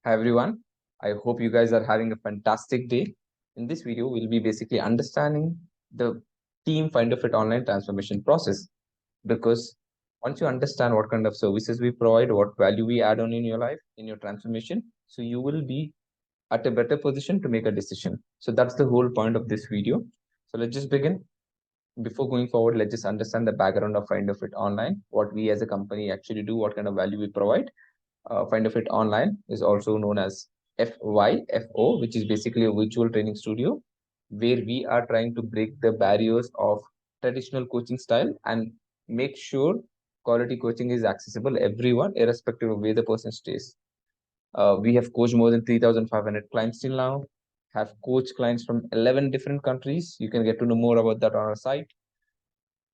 Hi everyone. I hope you guys are having a fantastic day. In this video, we'll be basically understanding the team Finder Fit online transformation process. Because once you understand what kind of services we provide, what value we add on in your life, in your transformation, so you will be at a better position to make a decision. So that's the whole point of this video. So let's just begin. Before going forward, let's just understand the background of Finder Fit online, what we as a company actually do, what kind of value we provide. Findyourfitonline is also known as FYFO, which is basically a virtual training studio where we are trying to break the barriers of traditional coaching style and make sure quality coaching is accessible everyone, irrespective of where the person stays. We have coached more than 3,500 clients till now, have coached clients from 11 different countries. You can get to know more about that on our site.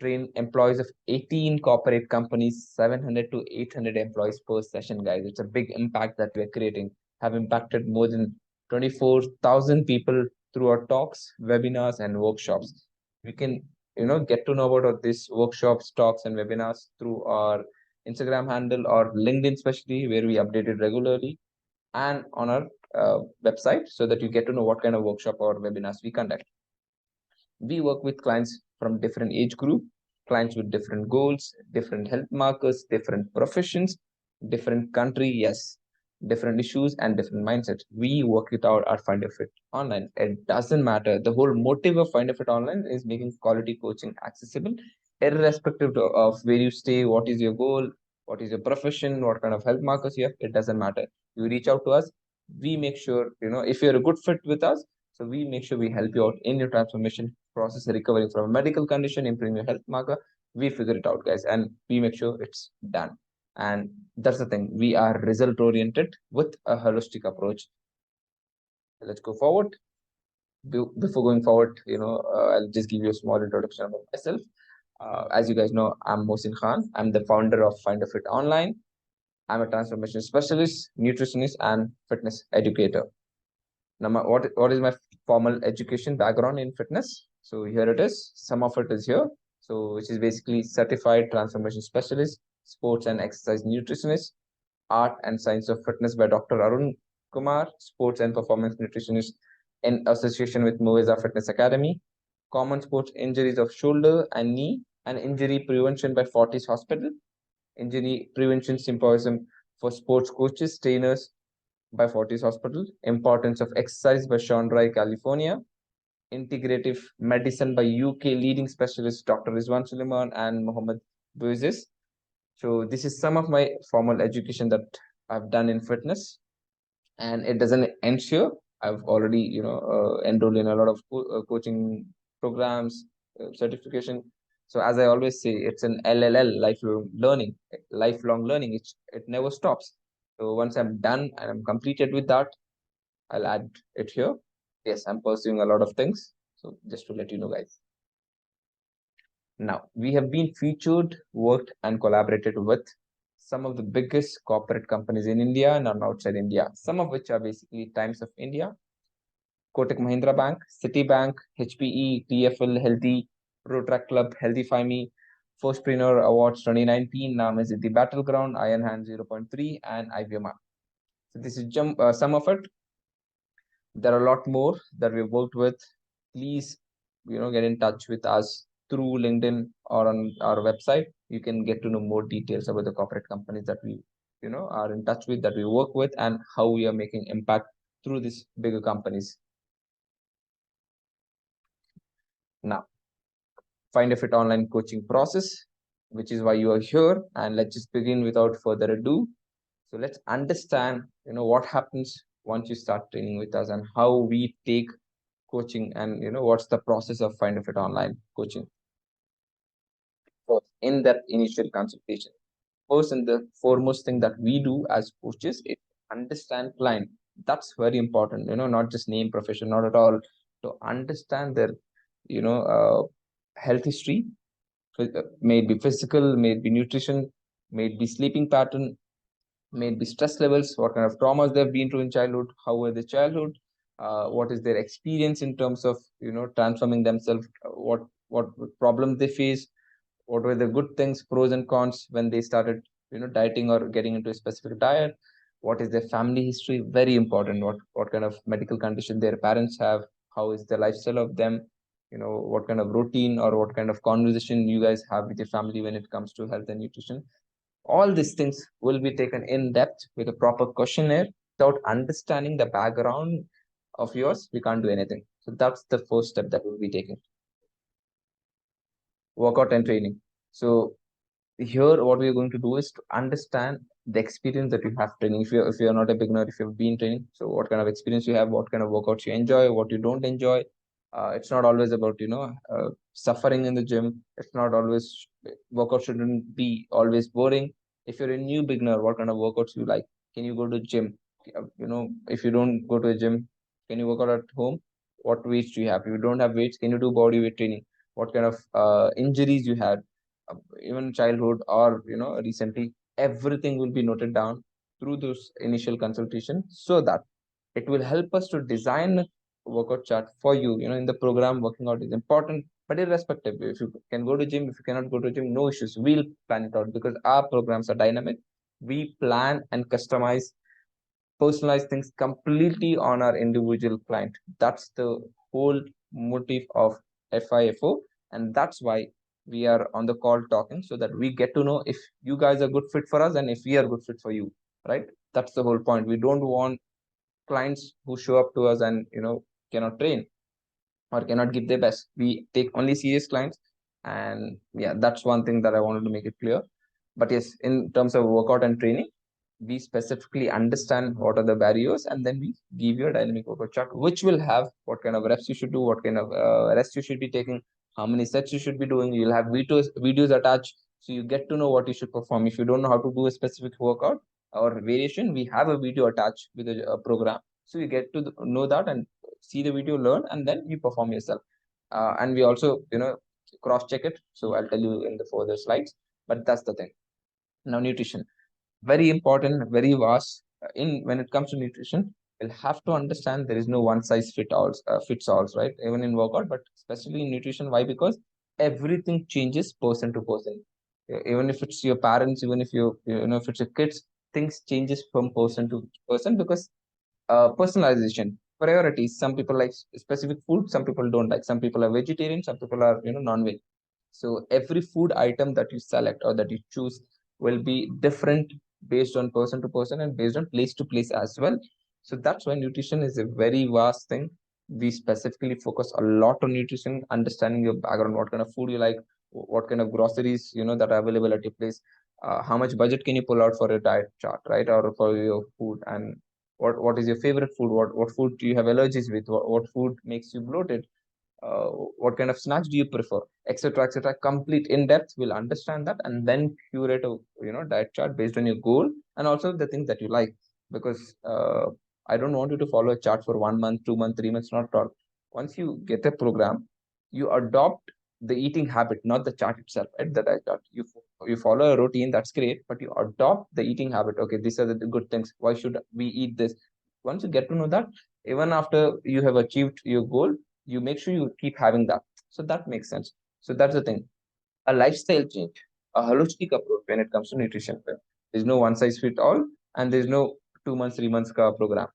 Train employees of 18 corporate companies, 700 to 800 employees per session, guys. It's a big impact that we're creating. Have impacted more than 24,000 people through our talks, webinars, and workshops. We can, get to know about these workshops, talks, and webinars through our Instagram handle or LinkedIn, especially where we update it regularly, and on our website, so that you get to know what kind of workshop or webinars we conduct. We work with clients from different age group, clients with different goals, different health markers, different professions, different country, yes, different issues and different mindsets. We work it out at Find a Fit online. It doesn't matter. The whole motive of Find a Fit online is making quality coaching accessible, irrespective of where you stay, what is your goal, what is your profession, what kind of health markers you have. It doesn't matter. You reach out to us. We make sure, if you're a good fit with us, so we make sure we help you out in your transformation process, recovering from a medical condition, improving your health marker. We figure it out, guys, and we make sure it's done. And that's the thing. We are result oriented with a holistic approach. Let's go forward. Before going forward, I'll just give you a small introduction about myself. As you guys know, I'm Mohsin Khan. I'm the founder of Find a Fit Online. I'm a transformation specialist, nutritionist, and fitness educator. Now, what is my formal education background in fitness? So here it is. Some of it is here. So which is basically certified transformation specialist, sports and exercise nutritionist, art and science of fitness by Dr. Arun Kumar, sports and performance nutritionist in association with Moveza Fitness Academy, common sports injuries of shoulder and knee, and injury prevention by Fortis Hospital, injury prevention symposium for sports coaches, trainers, by Fortis Hospital, Importance of Exercise by Chandrai, California, Integrative Medicine by UK leading specialists Dr. Rizwan Suleiman and Mohammed Bouizis. So this is some of my formal education that I've done in fitness, and it doesn't end here. I've already, enrolled in a lot of coaching programs, certification. So as I always say, it's an LLL, lifelong learning. Lifelong learning. It never stops. So once I'm done and I'm completed with that, I'll add it here. Yes, I'm pursuing a lot of things. So just to let you know, guys. Now, we have been featured, worked, and collaborated with some of the biggest corporate companies in India and outside India, some of which are basically Times of India, Kotak Mahindra Bank, Citibank, HPE, TFL, Healthy, ProTrack Club, Healthy Me, Firstpreneur Awards 2019, Naam is the Battleground, Iron Hand 0.3, and IBM. So this is some of it. There are a lot more that we've worked with. Please, get in touch with us through LinkedIn or on our website. You can get to know more details about the corporate companies that we, are in touch with, that we work with, and how we are making impact through these bigger companies. Now, Find a Fit online coaching process, which is why you are here. And let's just begin without further ado. So let's understand, what happens once you start training with us and how we take coaching, and what's the process of Find a Fit online coaching. First, in that initial consultation, first and the foremost thing that we do as coaches is understand client. That's very important, not just name, profession, not at all. To understand their health history, may it be physical, may it be nutrition, may it be sleeping pattern, may it be stress levels, what kind of traumas they've been through in childhood, how were their childhood, what is their experience in terms of transforming themselves, what problems they face, what were the good things, pros and cons when they started dieting or getting into a specific diet, what is their family history, very important, what kind of medical condition their parents have, how is the lifestyle of them, what kind of routine or what kind of conversation you guys have with your family when it comes to health and nutrition. All these things will be taken in depth with a proper questionnaire. Without understanding the background of yours, we can't do anything. So that's the first step that we'll be taking. Workout and training. So here what we are going to do is to understand the experience that you have training. If you're not a beginner, if you've been training, so what kind of experience you have, what kind of workouts you enjoy, what you don't enjoy. It's not always about suffering in the gym. It's not always, workout shouldn't be always boring. If you're a new beginner, what kind of workouts you like? Can you go to gym? If you don't go to a gym, can you work out at home? What weights do you have? If you don't have weights, can you do body weight training? What kind of injuries you had, even childhood or recently, everything will be noted down through those initial consultation, so that it will help us to design a workout chart for you. In the program, working out is important, but irrespective, if you can go to gym, if you cannot go to gym, no issues, we'll plan it out because our programs are dynamic. We plan and customize, personalize things completely on our individual client. That's the whole motive of FIFO, and that's why we are on the call talking, so that we get to know if you guys are good fit for us and if we are good fit for you, right? That's the whole point. We don't want clients who show up to us and cannot train or cannot give their best. We take only serious clients, and yeah, that's one thing that I wanted to make it clear. But yes, in terms of workout and training, we specifically understand what are the barriers, and then we give you a dynamic workout chart, which will have what kind of reps you should do, what kind of rest you should be taking, how many sets you should be doing. You'll have videos attached, so you get to know what you should perform. If you don't know how to do a specific workout or variation, we have a video attached with a program, so you get to know that and see the video, learn, and then you perform yourself. And we also cross check it, so I'll tell you in the further slides. But that's the thing. Now, nutrition, very important, very vast. In when it comes to nutrition, you'll have to understand there is no one size fits all, right? Even in workout, but especially in nutrition. Why? Because everything changes person to person. Even if it's your parents, even if if it's your kids, things changes from person to person because personalization, priorities. Some people like specific food, some people don't like. Some people are vegetarian, some people are non-veg. So every food item that you select or that you choose will be different based on person to person and based on place to place as well. So that's why nutrition is a very vast thing. We specifically focus a lot on nutrition, understanding your background, what kind of food you like, what kind of groceries that are available at your place, how much budget can you pull out for a diet chart, right, or for your food, and what is your favorite food, what food do you have allergies with, what food makes you bloated, uh, what kind of snacks do you prefer, etc., etc. Complete in depth, will understand that and then curate a diet chart based on your goal and also the things that you like. Because I don't want you to follow a chart for 1 month, 2 months, 3 months, not at all. Once you get a program, you adopt the eating habit, not the chart itself, right? The diet chart, you follow a routine, that's great, but you adopt the eating habit. Okay, these are the good things, why should we eat this? Once you get to know that, even after you have achieved your goal, you make sure you keep having that. So that makes sense. So that's the thing. A lifestyle change, a holistic approach when it comes to nutrition. There's no one size fit all, and there's no 2 months, 3 months program.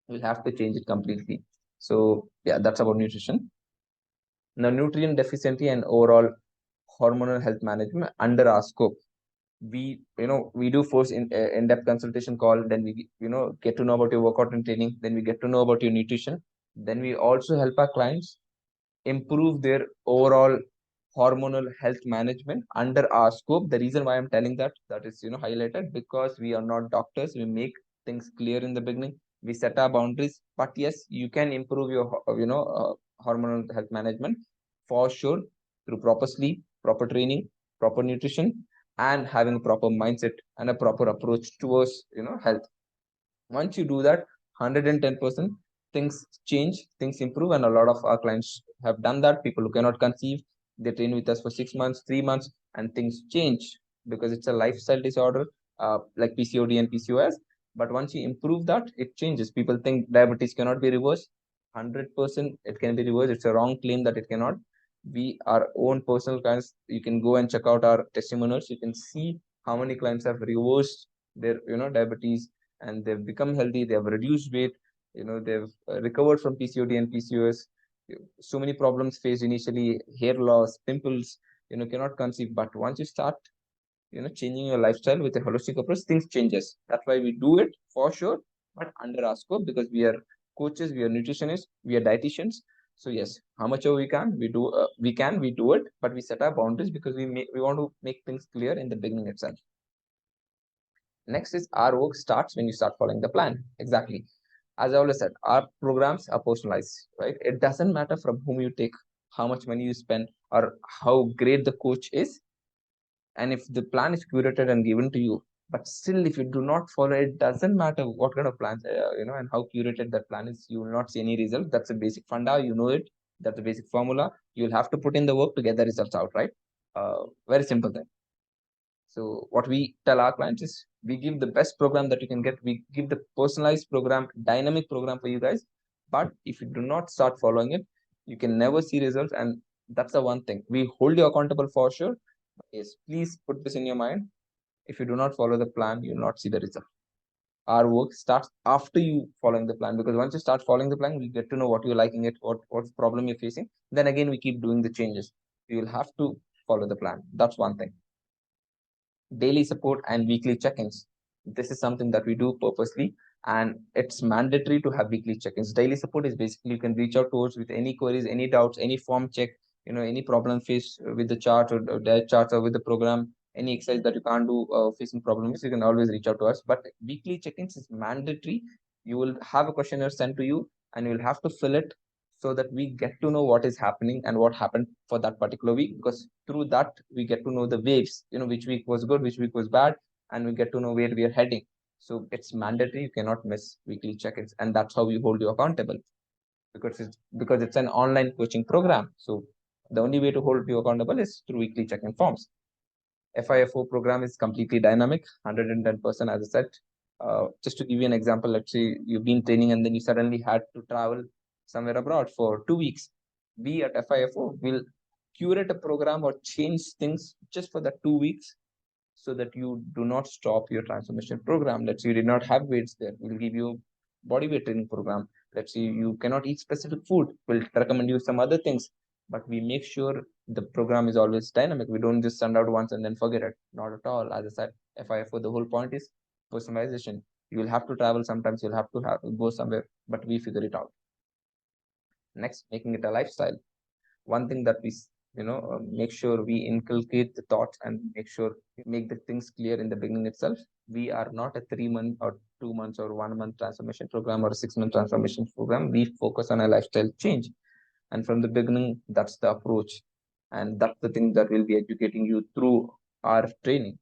We'll have to change it completely. So yeah, that's about nutrition. Now, nutrient deficiency and overall hormonal health management under our scope. We do first in-depth consultation call, then we get to know about your workout and training, then we get to know about your nutrition, then we also help our clients improve their overall hormonal health management under our scope. The reason why I'm telling that is highlighted, because we are not doctors. We make things clear in the beginning. We set our boundaries, but yes, you can improve your hormonal health management for sure through proper sleep, proper training, proper nutrition, and having a proper mindset and a proper approach towards health. Once you do that, 110%, things change, things improve, and a lot of our clients have done that. People who cannot conceive, they train with us for 6 months, 3 months, and things change because it's a lifestyle disorder, like PCOD and PCOS. But once you improve that, it changes. People think diabetes cannot be reversed. 100% it can be reversed. It's a wrong claim that it cannot. We, our own personal clients, you can go and check out our testimonials. You can see how many clients have reversed their diabetes, and they've become healthy, they have reduced weight, they've recovered from PCOD and PCOS. So many problems faced initially, hair loss, pimples, cannot conceive. But once you start, changing your lifestyle with a holistic approach, things changes. That's why we do it for sure, but under our scope, because we are coaches, we are nutritionists, we are dietitians. So yes, how much we can, we do it, but we set our boundaries because we want to make things clear in the beginning itself. Next is our work starts when you start following the plan. Exactly. As I always said, our programs are personalized, right? It doesn't matter from whom you take, how much money you spend, or how great the coach is. And if the plan is curated and given to you, but still, if you do not follow it, doesn't matter what kind of plans, and how curated that plan is, you will not see any result. That's a basic funda, it. That's a basic formula. You'll have to put in the work to get the results out, right? Very simple thing. So what we tell our clients is we give the best program that you can get. We give the personalized program, dynamic program for you guys. But if you do not start following it, you can never see results. And that's the one thing. We hold you accountable for sure. Yes, please put this in your mind. If you do not follow the plan, you will not see the result. Our work starts after you following the plan, because once you start following the plan, we get to know what you're liking it, what problem you're facing. Then again, we keep doing the changes. You will have to follow the plan. That's one thing. Daily support and weekly check-ins. This is something that we do purposely, and it's mandatory to have weekly check-ins. Daily support is basically you can reach out to us with any queries, any doubts, any form check, any problem faced with the chart or diet charts or with the program, any exercise that you can't do facing problems, you can always reach out to us. But weekly check-ins is mandatory. You will have a questionnaire sent to you, and you'll have to fill it so that we get to know what is happening and what happened for that particular week, because through that we get to know the waves, which week was good, which week was bad, and we get to know where we are heading. So it's mandatory. You cannot miss weekly check-ins, and that's how we hold you accountable, because it's an online coaching program. So the only way to hold you accountable is through weekly check-in forms. FYFO program is completely dynamic, 110%, as I said. Just to give you an example, let's say you've been training and then you suddenly had to travel somewhere abroad for 2 weeks. We at FYFO will curate a program or change things just for that 2 weeks, so that you do not stop your transformation program. Let's say you did not have weights there. We'll give you body weight training program. Let's say you cannot eat specific food. We'll recommend you some other things, but we make sure the program is always dynamic. We don't just send out once and then forget it. Not at all. As I said, FIFO, the whole point is personalization. You will have to travel sometimes. You'll have to go somewhere, but we figure it out. Next, making it a lifestyle. One thing that we make sure we inculcate the thoughts and make sure we make the things clear in the beginning itself. We are not a 3 month or 2 months or 1 month transformation program or a 6 month transformation program. We focus on a lifestyle change, and from the beginning, that's the approach, and that's the thing that will be educating you through our training.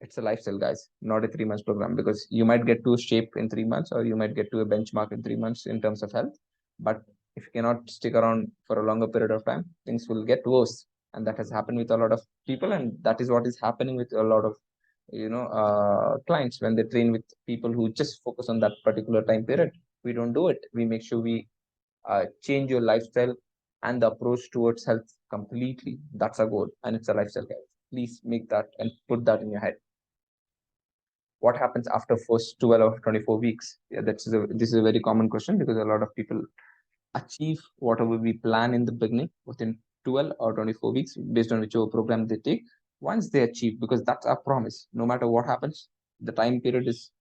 It's a lifestyle, guys, not a 3 months program, because you might get to a shape in 3 months, or you might get to a benchmark in 3 months in terms of health. But if you cannot stick around for a longer period of time, things will get worse. And that has happened with a lot of people. And that is what is happening with a lot of, clients when they train with people who just focus on that particular time period. We don't do it. We make sure we change your lifestyle and the approach towards health completely. That's our goal. And it's a lifestyle, guys. Please make that and put that in your head. What happens after first 12 or 24 weeks? Yeah, this is a very common question, because a lot of people achieve whatever we plan in the beginning within 12 or 24 weeks, based on whichever program they take. Once they achieve, because that's our promise, no matter what happens, the time period is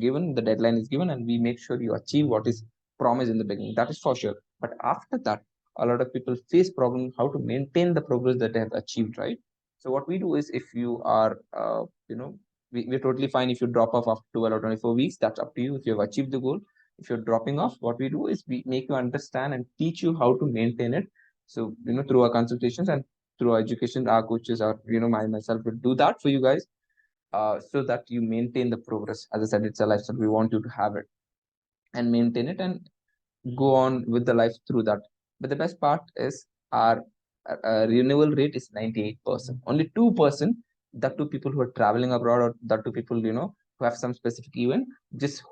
given, the deadline is given, and we make sure you achieve what is promised in the beginning. That is for sure. But after that, a lot of people face problem how to maintain the progress that they have achieved, right? So what we do is, if you are we're totally fine if you drop off after 12 or 24 weeks. That's up to you. If you have achieved the goal, if you're dropping off, what we do is we make you understand and teach you how to maintain it. So through our consultations and through our education, our coaches, or myself will do that for you guys, so that you maintain the progress. As I said, it's a lifestyle. We want you to have it and maintain it and go on with the life through that. But the best part is our renewal rate is 98%. Only 2%, that two people who are traveling abroad, or that two people who have some specific event, just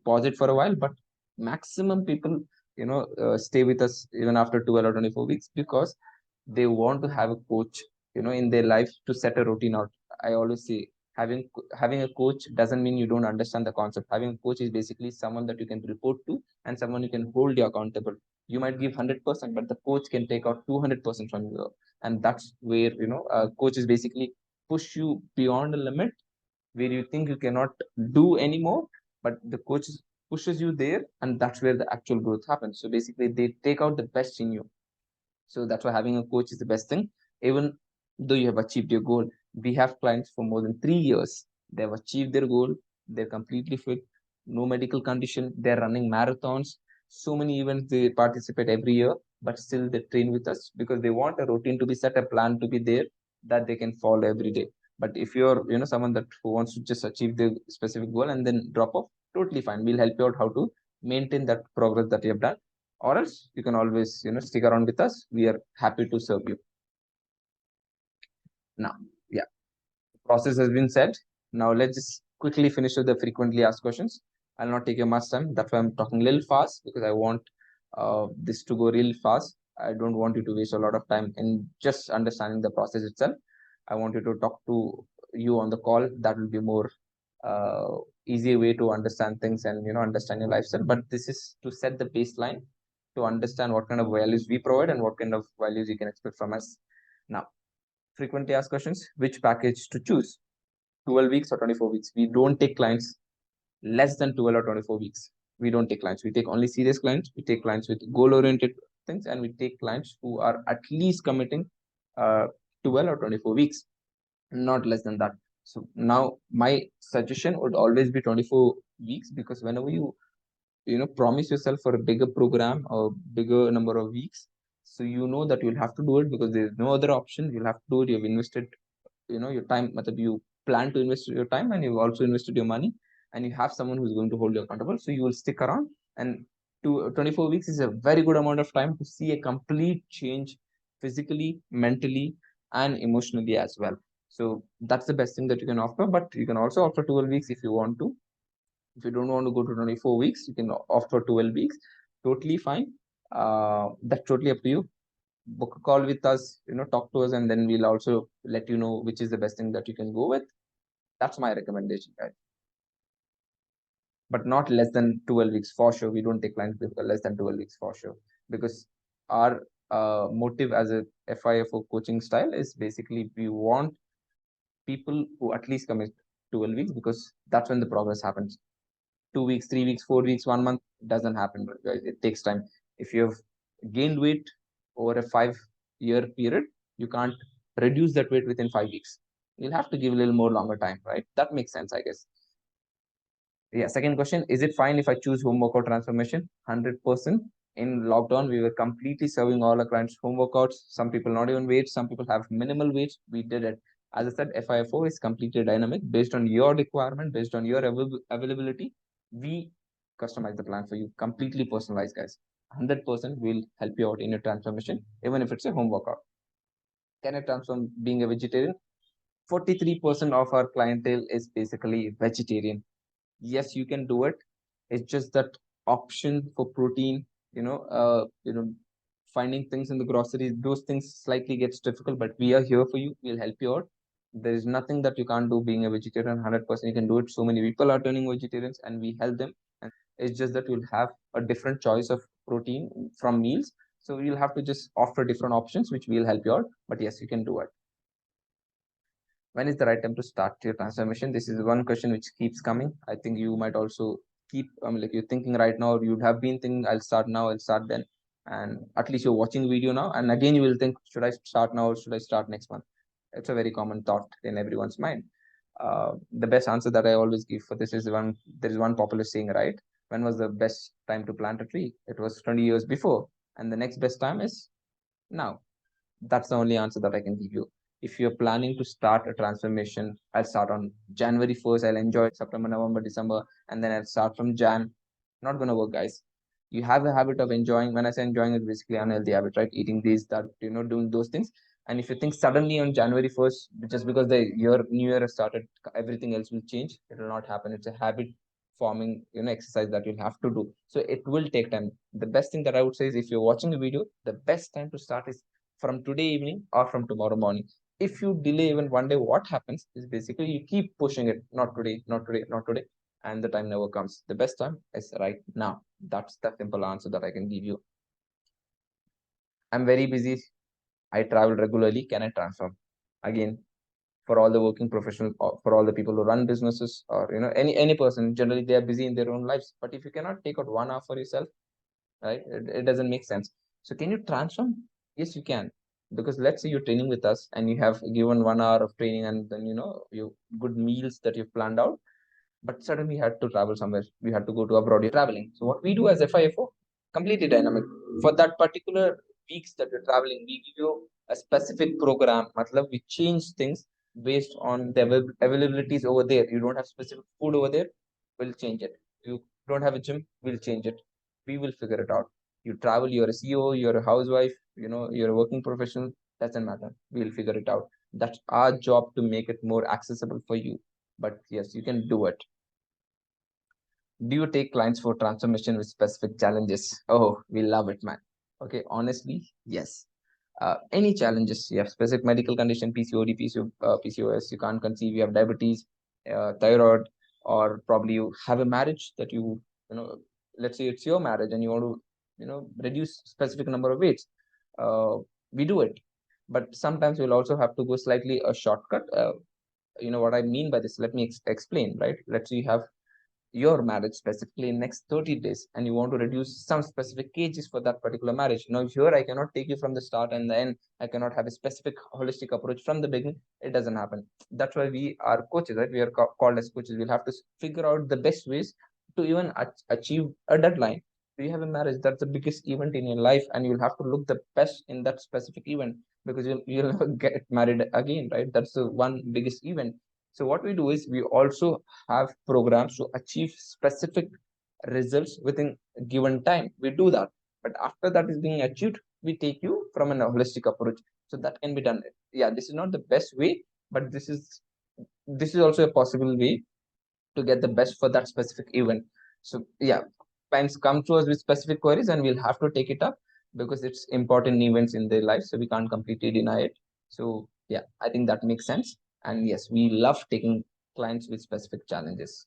pause it for a while. But maximum people stay with us even after 12 or 24 weeks, because they want to have a coach in their life to set a routine out. I always say, having a coach doesn't mean you don't understand the concept. Having a coach is basically someone that you can report to and someone you can hold you accountable. You might give 100%, but the coach can take out 200% from you, and that's where coaches basically push you beyond a limit where you think you cannot do anymore, but the coach pushes you there, and that's where the actual growth happens. So basically, they take out the best in you. So that's why having a coach is the best thing. Even though you have achieved your goal, we have clients for more than 3 years. They have achieved their goal. They're completely fit, no medical condition. They're running marathons. So many events they participate every year, but still they train with us because they want a routine to be set, a plan to be there that they can follow every day. But if you're, someone that who wants to just achieve the specific goal and then drop off, totally fine. We'll help you out how to maintain that progress that you have done, or else you can always stick around with us. We are happy to serve you. Now, yeah, the process has been said. Now let's just quickly finish with the frequently asked questions. I'll not take your much time. That's why I'm talking a little fast, because I want this to go really fast. I don't want you to waste a lot of time in just understanding the process itself. I want you to talk to you on the call. That will be more uh, easier way to understand things and understand your lifestyle. But this is to set the baseline to understand what kind of values we provide and what kind of values you can expect from us. Now, frequently asked questions: which package to choose? 12 weeks or 24 weeks? We don't take clients less than 12 or 24 weeks. We don't take clients. We take only serious clients. We take clients with goal oriented things, and we take clients who are at least committing uh, 12 or 24 weeks, not less than that. So now my suggestion would always be 24 weeks, because whenever you promise yourself for a bigger program or bigger number of weeks, so that you'll have to do it because there's no other option. You'll have to do it. You've invested your time, you plan to invest your time, and you've also invested your money, and you have someone who's going to hold you accountable, so you will stick around. And 24 weeks is a very good amount of time to see a complete change, physically, mentally, and emotionally as well. So that's the best thing that you can offer. But you can also offer 12 weeks if you want to. If you don't want to go to 24 weeks, you can offer 12 weeks. Totally fine. That's totally up to you. Book a call with us, talk to us, and then we'll also let you know which is the best thing that you can go with. That's my recommendation, guys. But not less than 12 weeks for sure. We don't take clients with less than 12 weeks for sure, because our motive as a FYFO coaching style is basically we want people who at least commit 12 weeks, because that's when the progress happens. 2 weeks, 3 weeks, 4 weeks, 1 month doesn't happen, guys. It takes time. If you have gained weight over a 5-year period, you can't reduce that weight within 5 weeks. You'll have to give a little more longer time, right? That makes sense, I guess. Yeah. Second question: is it fine if I choose home workout transformation? 100%. In lockdown, we were completely serving all our clients home workouts. Some people not even weights. Some people have minimal weights. We did it. As I said, FIFO is completely dynamic based on your requirement, based on your availability. We customize the plan for you, completely personalized, guys. 100% will help you out in your transformation, even if it's a home workout. Can I transform being a vegetarian? 43% of our clientele is basically vegetarian. Yes, you can do it. It's just that option for protein, finding things in the groceries, those things slightly gets difficult, but we are here for you. We'll help you out. There is nothing that you can't do being a vegetarian. 100% you can do it. So many people are turning vegetarians, and we help them. And it's just that you'll have a different choice of protein from meals. So you'll have to just offer different options, which will help you out. But yes, you can do it. When is the right time to start your transformation? This is one question which keeps coming. I think you might also keep, like you're thinking right now, or you'd have been thinking, I'll start now, I'll start then. And at least you're watching the video now. And again, you will think, should I start now or should I start next month? It's a very common thought in everyone's mind. The best answer that I always give for this is there is one popular saying, right? When was the best time to plant a tree? It was 20 years before. And the next best time is now. That's the only answer that I can give you. If you're planning to start a transformation, I'll start on January 1st. I'll enjoy September, November, December, and then I'll start from Jan. Not gonna work, guys. You have a habit of enjoying. When I say enjoying, it's basically unhealthy habit, right? Eating these, that, doing those things. And if you think suddenly on January 1st, just because the new year has started, everything else will change. It will not happen. It's a habit forming, exercise that you'll have to do. So it will take time. The best thing that I would say is, if you're watching the video, the best time to start is from today evening or from tomorrow morning. if you delay even one day, what happens is basically you keep pushing it, not today, not today, not today, and the time never comes. The best time is right now. That's the simple answer that I can give you. I'm very busy. I travel regularly. Can I transform? Again, for all the working professionals, or for all the people who run businesses, or any person, generally they are busy in their own lives. But if you cannot take out 1 hour for yourself, right, it doesn't make sense. So can you transform? Yes, you can. Because let's say you're training with us and you have given 1 hour of training, and then you good meals that you've planned out, but suddenly you had to travel somewhere. We had to go to abroad. You're traveling. So what we do as FIFO, completely dynamic. For that particular weeks that you're traveling, we give you a specific program. Matlab, we change things based on the availabilities over there. You don't have specific food over there, we'll change it. You don't have a gym, we'll change it. We will figure it out. You travel, you're a CEO, you're a housewife, you're a working professional, doesn't matter. We'll figure it out. That's our job to make it more accessible for you. But yes, you can do it. Do you take clients for transformation with specific challenges? Oh, we love it, man. Okay, honestly, yes. Any challenges? You have specific medical condition, PCOD, PCOS, you can't conceive, you have diabetes, thyroid, or probably you have a marriage that you know, let's say it's your marriage and you want to, reduce specific number of weights. We do it. But sometimes we'll also have to go slightly a shortcut. What I mean by this, let me explain, right? Let's say you have your marriage specifically in next 30 days and you want to reduce some specific kgs for that particular marriage. Now here I cannot take you from the start and then I cannot have a specific holistic approach from the beginning. It doesn't happen. That's why we are coaches, right? We are called as coaches. We'll have to figure out the best ways to even achieve a deadline. So you have a marriage, that's the biggest event in your life, and you'll have to look the best in that specific event, because you'll never get married again, right? That's the one biggest event. So what we do is we also have programs to achieve specific results within a given time. We do that. But after that is being achieved, we take you from an holistic approach. So that can be done. Yeah, this is not the best way, but this is also a possible way to get the best for that specific event. So yeah, clients come to us with specific queries and we'll have to take it up because it's important events in their life. So we can't completely deny it. So yeah, I think that makes sense. And yes, we love taking clients with specific challenges.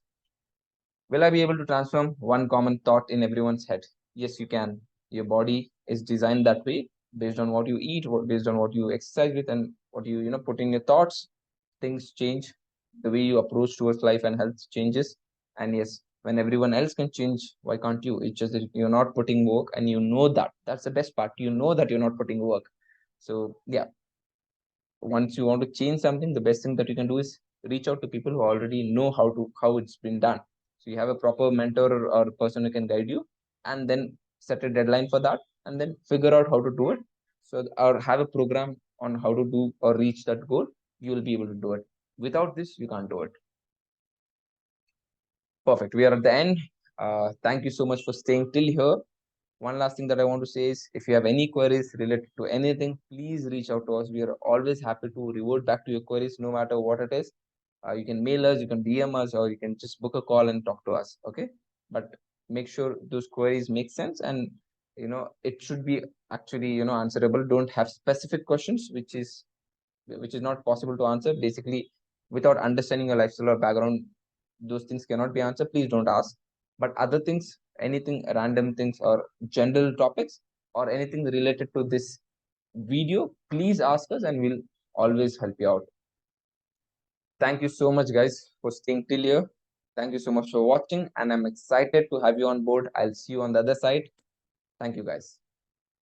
Will I be able to transform? One common thought in everyone's head. Yes, you can. Your body is designed that way based on what you eat, based on what you exercise with, and what you put in your thoughts. Things change. The way you approach towards life and health changes. And yes, when everyone else can change, why can't you? It's just that you're not putting work, and you know that. That's the best part. You know that you're not putting work. So yeah, once you want to change something, the best thing that you can do is reach out to people who already know how it's been done. So you have a proper mentor or person who can guide you, and then set a deadline for that, and then figure out how to do it. So or have a program on how to do or reach that goal. You will be able to do it. Without this, you can't do it. Perfect. We are at the end. Thank you so much for staying till here. One last thing that I want to say is, if you have any queries related to anything, please reach out to us. We are always happy to revert back to your queries, no matter what it is. You can mail us, you can DM us, or you can just book a call and talk to us. Okay, but make sure those queries make sense, and it should be actually answerable. Don't have specific questions which is not possible to answer. Basically, without understanding your lifestyle or background, those things cannot be answered. Please don't ask. But other things, anything random things or general topics or anything related to this video, please ask us and we'll always help you out. Thank you so much, guys, for staying till here. Thank you so much for watching, and I'm excited to have you on board. I'll see you on the other side. Thank you, guys.